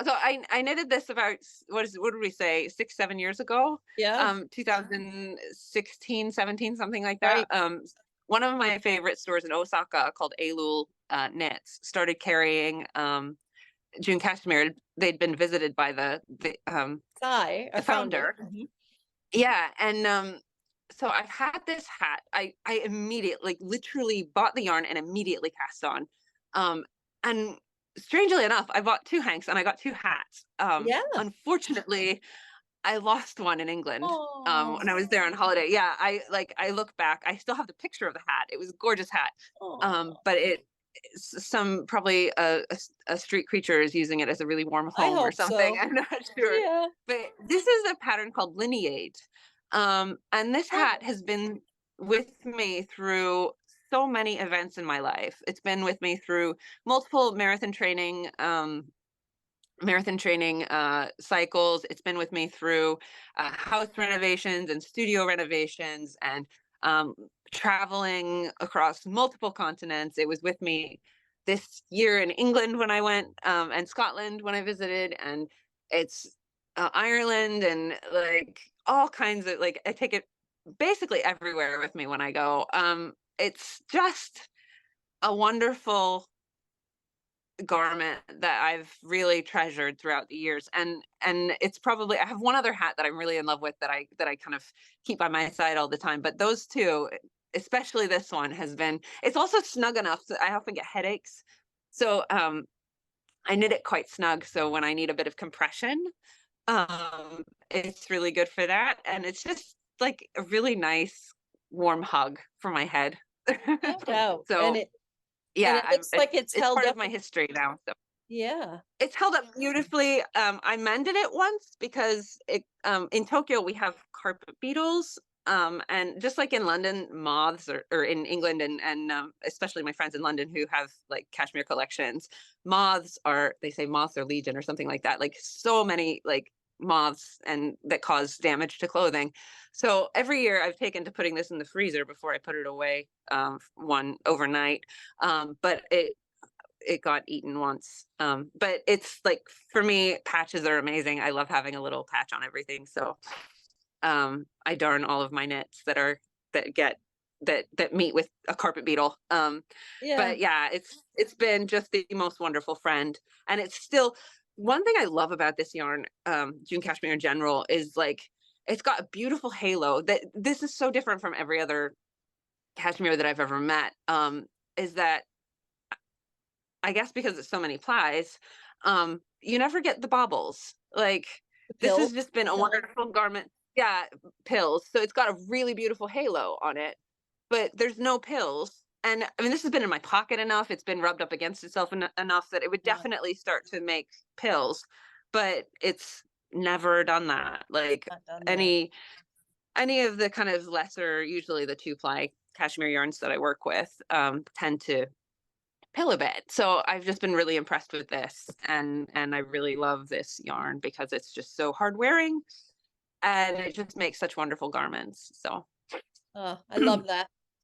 So I knitted this about what did we say, 6, 7 years ago? Yeah, 2016, 17, something like that. right. One of my favorite stores in Osaka called Elul Knits started carrying June Cashmere. They'd been visited by Sai, the our founder. founder. Yeah, and so I've had this hat. I immediately, like, literally bought the yarn and immediately cast on. And strangely enough, I bought two hanks and I got two hats. Yeah. Unfortunately, I lost one in England when I Oh, was there on holiday. Yeah, I look back, I still have the picture of the hat. It was a gorgeous hat. oh. But some probably a street creature is using it as a really warm I home or hope something. so. I'm not sure. Yeah. But this is a pattern called Lineate. And this hat Oh, has been with me through so many events in my life. It's been with me through multiple marathon training cycles. It's been with me through house renovations and studio renovations and um, traveling across multiple continents. It was with me this year in England when I went, and Scotland when I visited, and it's Ireland and like all kinds of, like, I take it basically everywhere with me when I go. It's just a wonderful garment that I've really treasured throughout the years. And it's probably, I have one other hat that I'm really in love with that I kind of keep by my side all the time. But those two, especially this one, has been, it's also snug enough that I often get headaches. So I knit it quite snug. So when I need a bit of compression, it's really good for that. And it's just like a really nice warm hug for my head. no doubt. And So it yeah, looks like it's it's held part of up. my history now. So Yeah. it's held up beautifully. I mended it once because in Tokyo we have carpet beetles. And just like in London, moths, or in England, and especially my friends in London who have like cashmere collections, they say moths are legion or something like that. Like so many like moths and that cause damage to clothing. So every year I've taken to putting this in the freezer before I put it away, one overnight. But it got eaten once. But it's like, for me, patches are amazing. I love having a little patch on everything. So I darn all of my knits that get that meet with a carpet beetle. Yeah. But yeah, it's been just the most wonderful friend, and it's still one thing I love about this yarn, June Cashmere in general, is like it's got a beautiful halo. That this is so different from every other cashmere that I've ever met. Is that I guess because it's so many plies, you never get the bobbles. Like, The this pills. has just been a wonderful garment. Yeah, pills. So it's got a really beautiful halo on it, but there's no pills. And I mean, this has been in my pocket enough. It's been rubbed up against itself enough that it would Yeah. definitely start to make pills, but it's never done that. Like Not done that. any of the kind of lesser, usually the two ply cashmere yarns that I work with, tend to pill a bit. So I've just been really impressed with this, and I really love this yarn because it's just so hard wearing and it just makes such wonderful garments. So Oh, I love that.